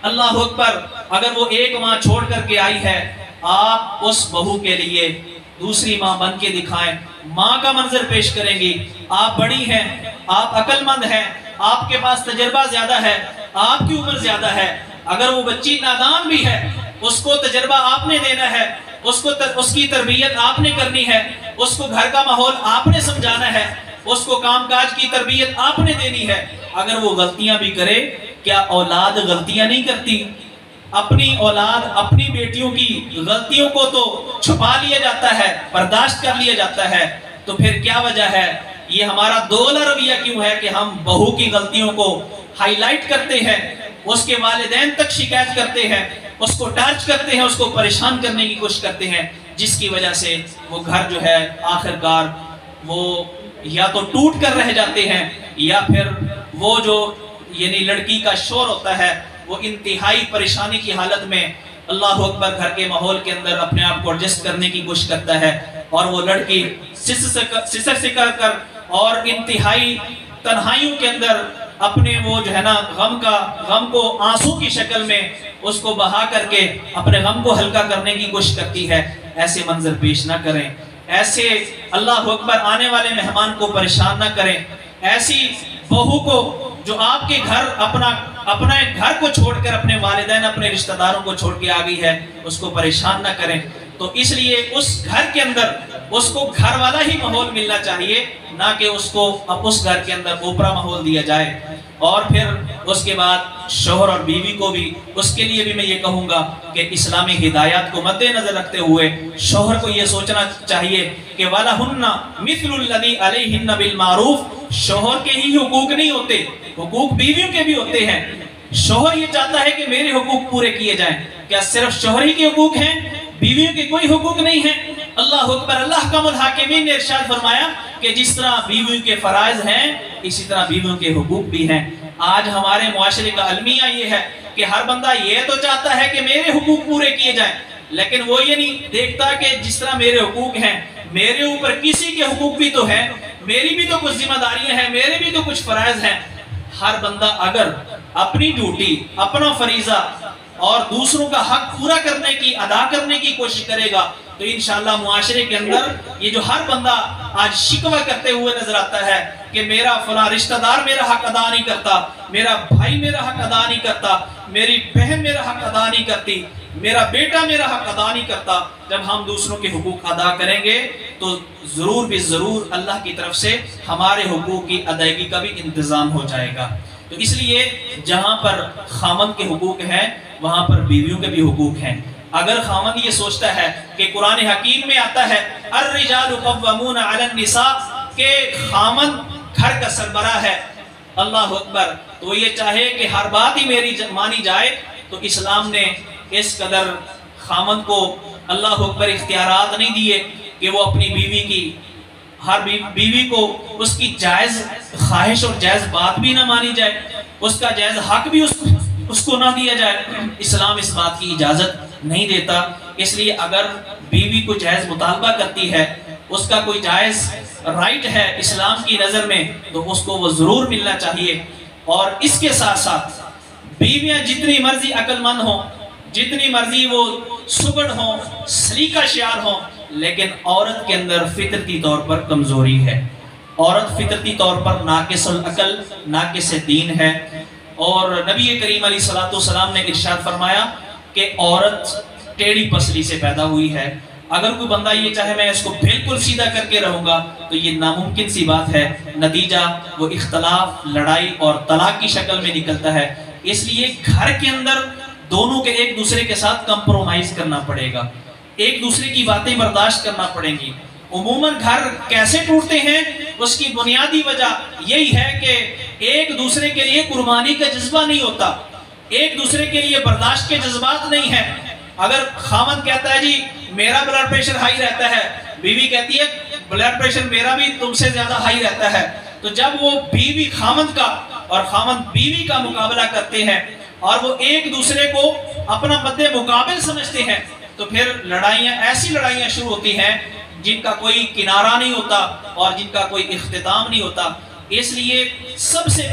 اللہ اکبر، اگر وہ ایک ماں چھوڑ کر کے آئی ہے، آپ اس بہو کے لیے دوسری ماں بن کے دکھائیں، ماں کا منظر پیش کریں گی۔ آپ بڑی ہیں، آپ عقل مند ہیں، آپ کے پاس تجربہ زیادہ ہے، آپ کی عمر زیادہ ہے۔ اگر وہ بچی نادان بھی ہے، اس کو تجربہ آپ نے دینا ہے، اس کی تربیت آپ نے کرنی ہے، اس کو گھر کا ماحول آپ نے سمجھانا ہے، اس کو کام کاج کی تربیت آپ نے دینی ہے۔ اگر وہ غلطیاں بھی کرے، کیا اولاد غلطیاں نہیں کرتی؟ اپنی اولاد، اپنی بیٹیوں کی غلطیوں کو تو چھپا لیا جاتا ہے، برداشت کر لیا جاتا ہے، تو پھر کیا وجہ ہے؟ یہ ہمارا دوغلا رویہ کیوں ہے کہ ہم بہو کی غلطیوں کو ہائی لائٹ کرتے ہیں، اس کے والدین تک شکایت کرتے ہیں، اس کو ٹارچ کرتے ہیں، اس کو پریشان کرنے کی کوشش کرتے ہیں، جس کی وجہ سے وہ گھر جو ہے آخرکار وہ یا تو ٹوٹ کر رہ جاتے ہیں، یا پھر وہ جو یعنی لڑکی کا شور ہوتا ہے وہ انتہائی پریشانی کی حالت میں اللہ اکبر گھر کے ماحول کے اندر اپنے آپ کو ایڈجسٹ کرنے کی کوشش کرتا ہے، اور وہ لڑکی سسر سے کر کر اور انتہائی تنہائیوں کے اندر اپنے وہ جو ہے نا غم کو آنسو کی شکل میں اس کو بہا کر کے اپنے غم کو ہلکا کرنے کی کوشش کرتی ہے. ایسے منظر پیش نہ کریں. ایسے اللہ اکبر آنے والے مہمان کو پریشان نہ کریں. ایسی بہو کو جو آپ کے گھر اپنا گھر کو چھوڑ کر اپنے والدین اپنے رشتہ داروں کو چھوڑ کے آ گئی ہے، اس کو پریشان نہ کریں. تو اس لیے اس گھر کے اندر اس کو گھر والا ہی ماحول ملنا چاہیے، نہ کہ اس کو اب اس گھر کے اندر اوپرا ماحول دیا جائے. اور پھر اس کے بعد شوہر اور بیوی کو بھی، اس کے لیے بھی میں یہ کہوں گا کہ اسلامی ہدایات کو مد نظر رکھتے ہوئے شوہر کو یہ سوچنا چاہیے کہ وَلَهُنَّ مِثْلُ الَّذِي عَلَيْهِنَّ بِالْمَعْرُوفِ. شوہر کے ہی حقوق نہیں ہوتے، حقوق بیویوں کے بھی ہوتے ہیں. شوہر یہ چاہتا ہے کہ میرے حقوق پورے کیے جائیں. کیا صرف شوہر ہی کے حقوق ہیں، بیویوں کے کوئی حقوق نہیں ہیں؟ اللہ اکبر. اللہ احکم الحاکمین نے ارشاد فرمایا کہ جس طرح بیویوں کے فرائض ہیں اسی طرح بیویوں کے حقوق بھی ہیں. آج ہمارے معاشرے کا المیہ یہ ہے کہ ہر بندہ یہ تو چاہتا ہے کہ میرے حقوق پورے کیے جائیں، لیکن وہ یہ نہیں دیکھتا کہ جس طرح میرے حقوق ہیں میرے اوپر کسی کے حقوق بھی تو ہیں، میری بھی تو کچھ ذمہ داریاں ہیں، میرے بھی تو کچھ فرائض ہیں. ہر بندہ اگر اپنی ڈیوٹی، اپنا فریضہ اور دوسروں کا حق پورا کرنے کی، ادا کرنے کی کوشش کرے گا تو انشاءاللہ معاشرے کے اندر یہ جو ہر بندہ آج شکوہ کرتے ہوئے نظر آتا ہے کہ میرا فلاں رشتہ دار میرا حق ادا نہیں کرتا، میرا بھائی میرا حق ادا نہیں کرتا، میری بہن میرا حق ادا نہیں کرتی، میرا بیٹا میرا حق ادا نہیں کرتا. جب ہم دوسروں کے حقوق ادا کریں گے تو ضرور بھی ضرور اللہ کی طرف سے ہمارے حقوق کی ادائیگی کا بھی انتظام ہو جائے گا. تو اس لیے جہاں پر خامند کے حقوق ہیں وہاں پر بیویوں کے بھی حقوق ہیں. اگر خامند یہ سوچتا ہے کہ قرآن حکیم میں آتا ہے الرجال قوامون علی النساء کہ خامند گھر کا سربراہ ہے، اللہ اکبر، تو یہ چاہے کہ ہر بات ہی میری مانی جائے، تو اسلام نے اس قدر خامند کو اللہ اکبر اختیارات نہیں دیے کہ وہ اپنی بیوی کی ہر بیوی کو اس کی جائز خواہش اور جائز بات بھی نہ مانی جائے، اس کا جائز حق بھی اس کو نہ دیا جائے. اسلام اس بات کی اجازت نہیں دیتا. اس لیے اگر بیوی کو جائز مطالبہ کرتی ہے، اس کا کوئی جائز رائٹ ہے اسلام کی نظر میں، تو اس کو وہ ضرور ملنا چاہیے. اور اس کے ساتھ ساتھ بیویاں جتنی مرضی عقل مند ہوں، جتنی مرضی وہ سگڑ ہوں، سلیقہ شعار ہوں، لیکن عورت کے اندر فطرتی طور پر کمزوری ہے. عورت فطرتی طور پر ناقص العقل، ناقص دین ہے. اور نبی کریم علیہ السلام نے ارشاد فرمایا کہ عورت ٹیڑھی پسلی سے پیدا ہوئی ہے. اگر کوئی بندہ یہ چاہے میں اس کو بالکل سیدھا کر کے رہوں گا تو یہ ناممکن سی بات ہے. نتیجہ وہ اختلاف، لڑائی اور طلاق کی شکل میں نکلتا ہے. اس لیے گھر کے اندر دونوں کے ایک دوسرے کے ساتھ کمپرومائز کرنا پڑے گا، ایک دوسرے کی باتیں برداشت کرنا پڑیں گی. عموماً گھر کیسے ٹوٹتے ہیں اس کی بنیادی وجہ یہی ہے کہ ایک دوسرے کے لیے قربانی کا جذبہ نہیں ہوتا، ایک دوسرے کے لیے برداشت کے جذبات نہیں ہیں. اگر خامند کہتا ہے جی میرا بلڈ پریشر ہائی رہتا ہے، بیوی کہتی ہے بلڈ پریشر میرا بھی تم سے زیادہ ہائی رہتا ہے، تو جب وہ بیوی خامند کا اور خامند بیوی کا مقابلہ کرتے ہیں اور وہ ایک دوسرے کو اپنا مد مقابل سمجھتے ہیں تو پھر ایسی لڑائیاں شروع ہوتی ہیں جن کا کوئی کنارہ نہیں ہوتا اور جن کا کوئی اختتام نہیں ہوتا. اس لیے سب سے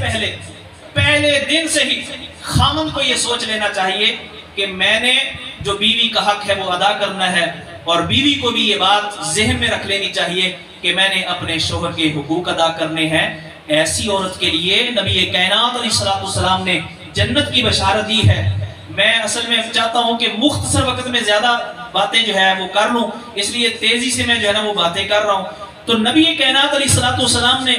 پہلے دن سے ہی خامند کو یہ سوچ لینا چاہیے کہ میں نے جو بیوی کا حق ہے وہ ادا کرنا ہے، اور بیوی کو بھی یہ بات ذہن میں رکھ لینی چاہیے کہ میں نے اپنے شوہر کے حقوق ادا کرنے ہیں. ایسی عورت کے لیے نبی کائنات علیہ السلام نے جنت کی بشارت دی ہے. میں اصل میں چاہتا ہوں کہ مختصر وقت میں زیادہ باتیں جو ہے وہ کر لوں، اس لیے تیزی سے میں جو ہے نا وہ باتیں کر رہا ہوں. تو نبی کائنات علیہ السلام نے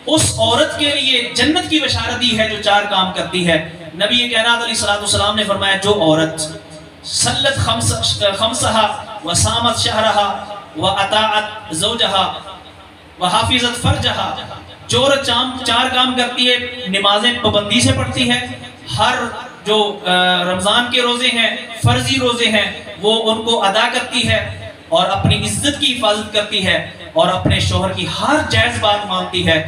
اس عورت کے لیے جنت کی بشارت دی ہے جو 4 کام کرتی ہے. نبی کائنات علیہ السلام نے فرمایا جو عورت صلت خمسہا وصامت شہرہا واطاعت زوجہا وحافظت فرجہا، جو عورت 4 کام کرتی ہے، نمازیں پابندی سے پڑھتی ہے، ہر جو رمضان کے روزے ہیں، فرضی روزے ہیں، وہ ان کو ادا کرتی ہے اور اپنی عزت کی حفاظت کرتی ہے اور اپنے شوہر کی ہر جائز بات مانتی ہے،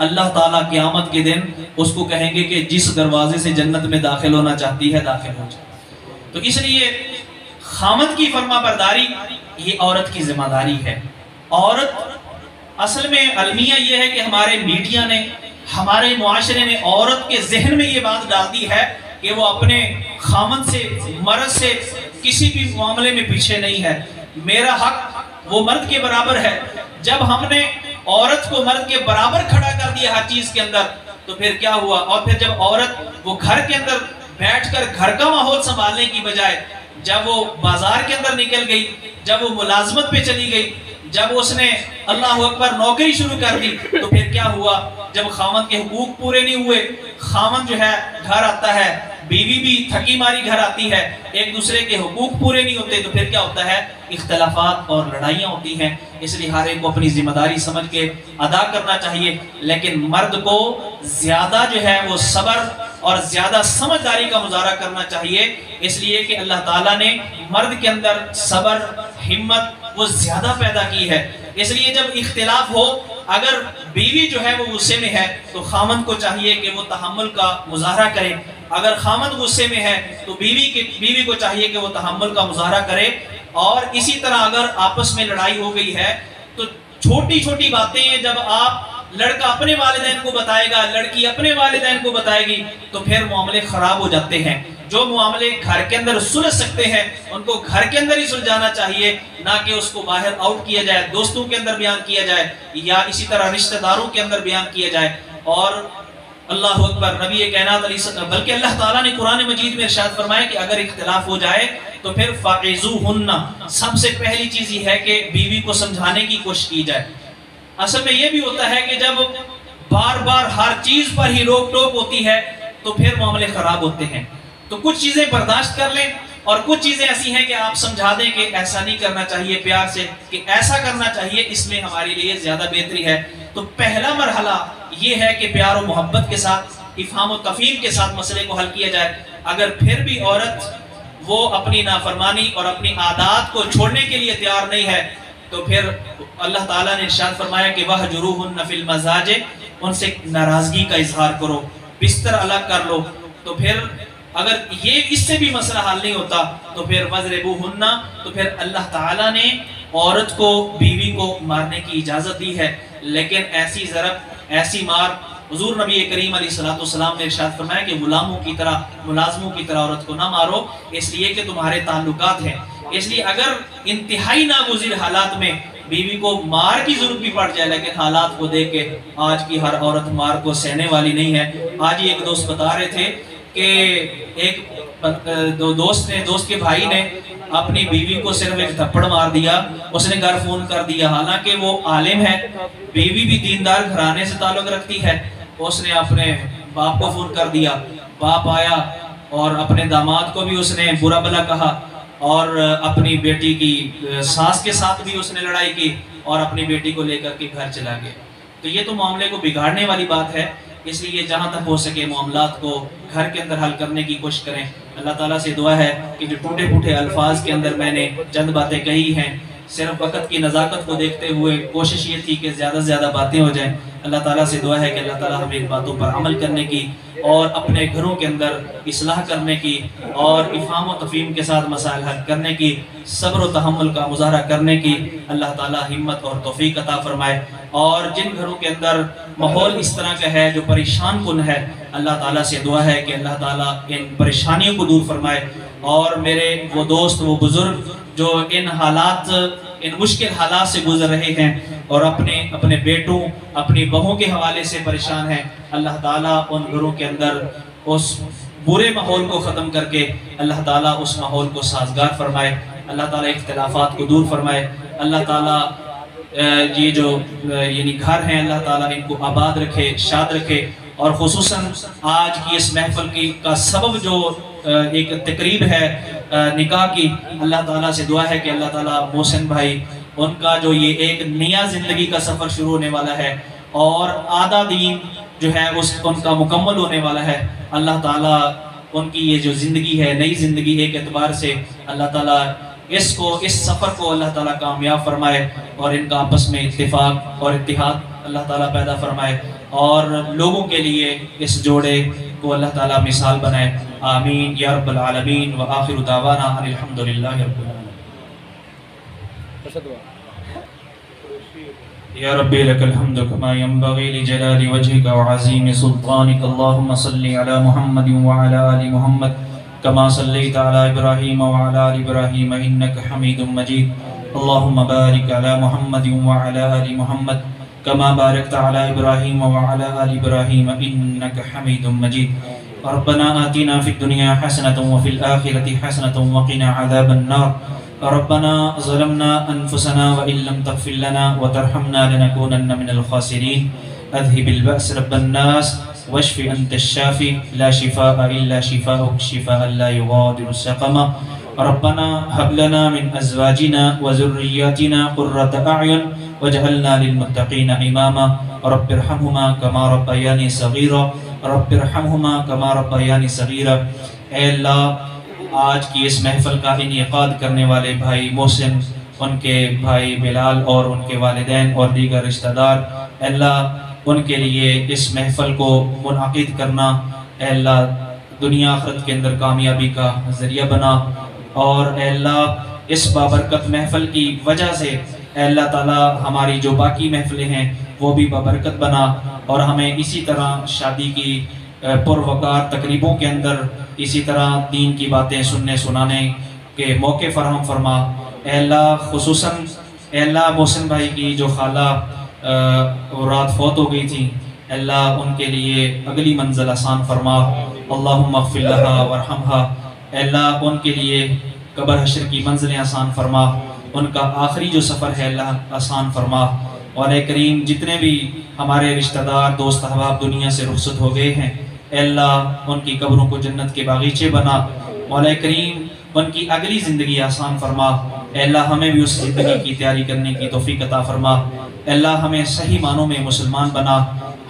اللہ تعالیٰ قیامت کے دن اس کو کہیں گے کہ جس دروازے سے جنت میں داخل ہونا چاہتی ہے داخل ہو جائے. تو اس لیے خامند کی فرما برداری یہ عورت کی ذمہ داری ہے. عورت اصل میں المیہ یہ ہے کہ ہمارے میڈیا نے ہمارے معاشرے نے عورت کے ذہن میں یہ بات ڈال دی ہے کہ وہ اپنے خامن سے، مرد سے کسی بھی معاملے میں پیچھے نہیں ہے، میرا حق وہ مرد کے برابر ہے۔ جب ہم نے عورت کو مرد کے برابر کھڑا کر دیا ہر چیز کے اندر تو پھر کیا ہوا؟ اور پھر جب عورت وہ گھر کے اندر بیٹھ کر گھر کا ماحول سنبھالنے کی بجائے جب وہ بازار کے اندر نکل گئی، جب وہ ملازمت پہ چلی گئی، جب اس نے اللہ اکبر نوکری شروع کر دی تو پھر کیا ہوا؟ جب خامن کے حقوق پورے نہیں ہوئے، خامن جو ہے گھر آتا ہے، بیوی بھی تھکی ماری گھر آتی ہے، ایک دوسرے کے حقوق پورے نہیں ہوتے تو پھر کیا ہوتا ہے؟ اختلافات اور لڑائیاں ہوتی ہیں۔ اس لیے ہر ایک کو اپنی ذمہ داری سمجھ کے ادا کرنا چاہیے، لیکن مرد کو زیادہ جو ہے وہ صبر اور زیادہ سمجھداری کا مظاہرہ کرنا چاہیے، اس لیے کہ اللہ تعالیٰ نے مرد کے اندر صبر، ہمت وہ زیادہ پیدا کی ہے۔ اس لیے جب اختلاف ہو، اگر بیوی جو ہے وہ غصے میں ہے تو خامن کو چاہیے کہ وہ تحمل کا مظاہرہ کرے، اگر خامن غصے میں ہے تو بیوی کو چاہیے کہ وہ تحمل کا مظاہرہ کرے۔ اور اسی طرح اگر آپس میں لڑائی ہو گئی ہے تو چھوٹی چھوٹی باتیں ہیں، جب آپ لڑکا اپنے والدین کو بتائے گا، لڑکی اپنے والدین کو بتائے گی تو پھر معاملے خراب ہو جاتے ہیں۔ جو معاملے گھر کے اندر سلجھ سکتے ہیں ان کو گھر کے اندر ہی سلجھانا چاہیے، نہ کہ اس کو باہر آؤٹ کیا جائے، دوستوں کے اندر بیان کیا جائے یا اسی طرح رشتہ داروں کے اندر بیان کیا جائے۔ اور اللہ اکبر، نبی کائنات علیہ السلام، بلکہ اللہ تعالیٰ نے قرآن مجید میں ارشاد فرمایا کہ اگر اختلاف ہو جائے تو پھر فَعِزُوهُنَّ، سب سے پہلی چیز یہ ہے کہ بیوی کو سمجھانے کی کوشش کی جائے۔ اصل میں یہ بھی ہوتا ہے کہ جب بار بار ہر چیز پر ہی روک ٹوک ہوتی ہے تو پھر معاملے خراب ہوتے ہیں۔ تو کچھ چیزیں برداشت کر لیں اور کچھ چیزیں ایسی ہیں کہ آپ سمجھا دیں کہ ایسا نہیں کرنا چاہیے، پیار سے کہ ایسا کرنا چاہیے، اس میں ہمارے لیے زیادہ بہتری ہے۔ تو پہلا مرحلہ یہ ہے کہ پیار و محبت کے ساتھ، افہام و تفہیم کے ساتھ مسئلے کو حل کیا جائے۔ اگر پھر بھی عورت وہ اپنی نافرمانی اور اپنی عادات کو چھوڑنے کے لیے تیار نہیں ہے تو پھر اللہ تعالیٰ نے ارشاد فرمایا کہ وَهْجُرُوهُنَّ فِي الْمَضَاجِعِ، ان سے ناراضگی کا اظہار کرو، بستر الگ کر لو۔ تو پھر اگر یہ اس سے بھی مسئلہ حل نہیں ہوتا تو پھر وَضْرِبُوهُنَّ، تو پھر اللہ تعالیٰ نے عورت کو، بیوی کو مارنے کی اجازت دی ہے، لیکن ایسی ضرب، ایسی مار حضور نبی کریم علیہ السلام نے ارشاد فرمایا کہ غلاموں کی طرح، ملازموں کی طرح عورت کو نہ مارو، اس لیے کہ تمہارے تعلقات ہیں۔ اس لیے اگر انتہائی ناگزیر حالات میں بیوی کو مار کی ضرورت بھی پڑ جائے، لیکن حالات کو دیکھ کے آج کی ہر عورت مار کو سہنے والی نہیں ہے۔ آج ہی ایک دوست بتا رہے تھے کہ ایک دوست کے بھائی نے اپنی بیوی کو صرف ایک تھپڑ مار دیا، اس نے گھر فون کر دیا، حالانکہ وہ عالم ہے، بیوی بھی دیندار گھرانے سے تعلق رکھتی ہے۔ اس نے اپنے باپ کو فون کر دیا، باپ آیا اور اپنے داماد کو بھی اس نے برا بھلا کہا اور اپنی بیٹی کی ساس کے ساتھ بھی اس نے لڑائی کی اور اپنی بیٹی کو لے کر کے گھر چلا گیا۔ تو یہ تو معاملے کو بگاڑنے والی بات ہے، اس لیے جہاں تک ہو سکے معاملات کو گھر کے اندر حل کرنے کی کوشش کریں۔ اللہ تعالیٰ سے دعا ہے کہ جو ٹوٹے پھوٹے الفاظ کے اندر میں نے چند باتیں کہی ہیں، صرف وقت کی نزاکت کو دیکھتے ہوئے کوشش یہ تھی کہ زیادہ سے زیادہ باتیں ہو جائیں۔ اللہ تعالیٰ سے دعا ہے کہ اللہ تعالیٰ ہمیں ان باتوں پر عمل کرنے کی اور اپنے گھروں کے اندر اصلاح کرنے کی اور افہام و تفہیم کے ساتھ مسائل حل کرنے کی، صبر و تحمل کا مظاہرہ کرنے کی اللہ تعالیٰ ہمت اور توفیق عطا فرمائے۔ اور جن گھروں کے اندر ماحول اس طرح کا ہے جو پریشان کن ہے، اللہ تعالیٰ سے دعا ہے کہ اللہ تعالیٰ ان پریشانیوں کو دور فرمائے۔ اور میرے وہ دوست، وہ بزرگ جو ان مشکل حالات سے گزر رہے ہیں اور اپنے بیٹوں، اپنی بہوں کے حوالے سے پریشان ہیں، اللہ تعالیٰ ان گھروں کے اندر اس برے ماحول کو ختم کر کے اللہ تعالیٰ اس ماحول کو سازگار فرمائے، اللہ تعالیٰ اختلافات کو دور فرمائے، اللہ تعالیٰ یہ جو یعنی گھر ہیں اللہ تعالیٰ ان کو آباد رکھے، شاد رکھے۔ اور خصوصاً آج کی اس محفل کا سبب جو ایک تقریب ہے نکاح کی، اللہ تعالیٰ سے دعا ہے کہ اللہ تعالیٰ محسن بھائی، ان کا جو یہ ایک نیا زندگی کا سفر شروع ہونے والا ہے اور آدھا دین جو ہے ان کا مکمل ہونے والا ہے، اللہ تعالیٰ ان کی یہ جو زندگی ہے، نئی زندگی ایک اعتبار سے اللہ تعالیٰ اس سفر کو اللہ تعالیٰ کامیاب فرمائے اور ان کا آپس میں اتفاق اور اتحاد اللہ تعالیٰ پیدا فرمائے اور لوگوں کے لیے اس جوڑے کو اللہ تعالیٰ مثال بنائے۔ آمین یا رب العالمین وآخر دعوانا ان الحمدللہ رب العالمین۔ یا ربی لک الحمد کما ینبغی لجلال وجهک وعظیم سلطانک اللہم صلی علی محمد وعلی آل محمد کما صلیت علی ابراہیم وعلی آل ابراہیم انک حمید مجید اللہم بارک علی محمد وعلی آل محمد کما بارکت علی ابراہیم وعلی آل ابراہیم انک حمید مجید ربنا آتنا فی الدنیا حسنة وفی الآخرة حسنة وقنا عذاب النار ربنا ظلمنا أنفسنا وإن لم تغفر لنا وترحمنا لنكونن من الخاسرين أذهب البأس رب الناس واشف أنت الشافي لا شفاء إلا شفاءك شفاء لا يغادر سقما ربنا هب لنا من أزواجنا وذرياتنا قرة أعين واجعلنا للمتقين إماما رب ارحمهما كما ربياني صغيرا رب ارحمهما كما ربياني صغيرا اے اللہ آج کی اس محفل کا انعقاد کرنے والے بھائی محسن، ان کے بھائی بلال اور ان کے والدین اور دیگر رشتہ دار، اے اللہ ان کے لیے اس محفل کو منعقد کرنا اے اللہ دنیا آخرت کے اندر کامیابی کا ذریعہ بنا، اور اے اللہ اس بابرکت محفل کی وجہ سے اے اللہ تعالی ہماری جو باقی محفلیں ہیں وہ بھی بابرکت بنا، اور ہمیں اسی طرح شادی کی پروقار تقریبوں کے اندر اسی طرح دین کی باتیں سننے سنانے کے موقع فراہم فرما۔ اے اللہ خصوصاً اے اللہ محسن بھائی کی جو خالہ رات فوت ہو گئی تھی، اے اللہ ان کے لیے اگلی منزل آسان فرما، اللہم اغفر لہا ورحمہا، اے اللہ ان کے لیے قبر حشر کی منزلیں آسان فرما، ان کا آخری جو سفر ہے اللہ آسان فرما۔ مولا کریم جتنے بھی ہمارے رشتہ دار دوست احباب دنیا سے رخصت ہو گئے ہیں، اے اللہ ان کی قبروں کو جنت کے باغیچے بنا، مولا کریم ان کی اگلی زندگی آسان فرما، اے اللہ ہمیں بھی اس زندگی کی تیاری کرنے کی توفیق عطا فرما، اے اللہ ہمیں صحیح معنوں میں مسلمان بنا،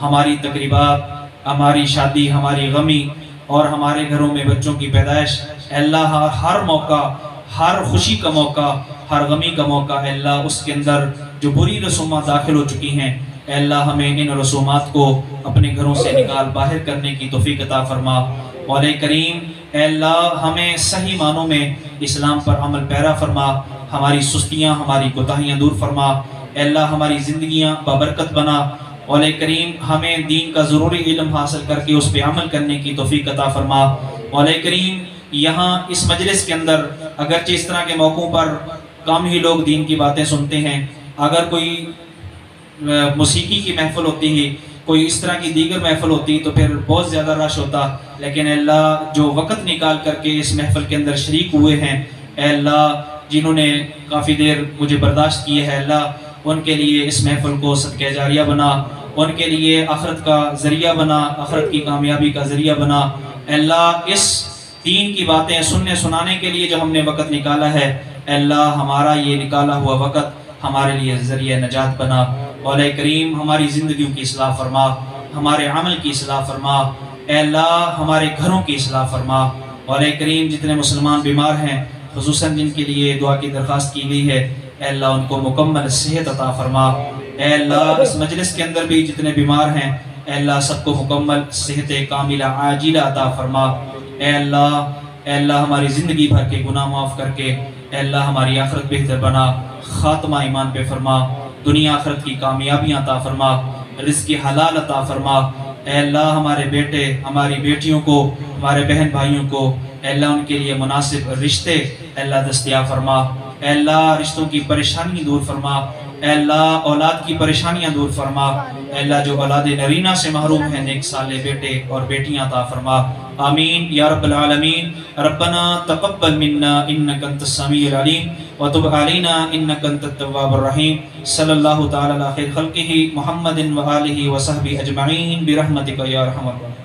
ہماری تقریبات، ہماری شادی، ہماری غمی اور ہمارے گھروں میں بچوں کی پیدائش، اے اللہ ہر موقع، ہر خوشی کا موقع، ہر غمی کا موقع، اے اللہ اس کے اندر جو بری رسومات داخل ہو چکی ہیں، اے اللہ ہمیں ان رسومات کو اپنے گھروں سے نکال باہر کرنے کی توفیق عطا فرما۔ مولا کریم اے اللہ ہمیں صحیح معنوں میں اسلام پر عمل پیرا فرما، ہماری سستیاں، ہماری کوتاہیاں دور فرما، اے اللہ ہماری زندگیاں بابرکت بنا۔ مولا کریم ہمیں دین کا ضروری علم حاصل کر کے اس پہ عمل کرنے کی توفیق عطا فرما۔ مولا کریم یہاں اس مجلس کے اندر اگرچہ اس طرح کے موقعوں پر کم ہی لوگ دین کی باتیں سنتے ہیں، اگر کوئی موسیقی کی محفل ہوتی ہے، کوئی اس طرح کی دیگر محفل ہوتی تو پھر بہت زیادہ رش ہوتا، لیکن اے اللہ جو وقت نکال کر کے اس محفل کے اندر شریک ہوئے ہیں، اے اللہ جنہوں نے کافی دیر مجھے برداشت کیے ہے، اللہ ان کے لیے اس محفل کو صدقہ جاریہ بنا، ان کے لیے آخرت کا ذریعہ بنا، آخرت کی کامیابی کا ذریعہ بنا۔ اے اللہ اس دین کی باتیں سننے سنانے کے لیے جو ہم نے وقت نکالا ہے، اے اللہ ہمارا یہ نکالا ہوا وقت ہمارے لیے ذریعہ نجات بنا۔ مولا کریم ہماری زندگیوں کی اصلاح فرما، ہمارے عمل کی اصلاح فرما، اے اللہ ہمارے گھروں کی اصلاح فرما۔ مولا کریم جتنے مسلمان بیمار ہیں، خصوصاً جن کے لیے دعا کی درخواست کی گئی ہے، اے اللہ ان کو مکمل صحت عطا فرما۔ اے اللہ اس مجلس کے اندر بھی جتنے بیمار ہیں، اے اللہ سب کو مکمل صحت کاملہ عاجلہ عطا فرما۔ اے اللہ ہماری زندگی بھر کے گناہ معاف کر کے اے اللہ ہماری آخرت بہتر بنا، خاتمہ ایمان پہ فرما، دنیا آخرت کی کامیابیاں عطا فرما، رزق حلال عطا فرما۔ اے اللہ ہمارے بیٹے، ہماری بیٹیوں کو، ہمارے بہن بھائیوں کو اے اللہ ان کے لیے مناسب رشتے اے اللہ دستیاب فرما۔ اے اللہ رشتوں کی پریشانی دور فرما، اے اللہ اولاد کی پریشانیاں دور فرما، اے اللہ جو اولاد نرینہ سے محروم ہیں نیک صالح بیٹے اور بیٹیاں عطا فرما۔ آمین یا رب العالمین۔ ربنا تقبل منا انک انت السمیع العلیم وتب علینا انک انت التواب الرحیم۔ صلی اللہ تعالی علی خیر خلقہ محمد و آلہ و صحبہ اجمعین برحمتک یا ارحم الراحمین۔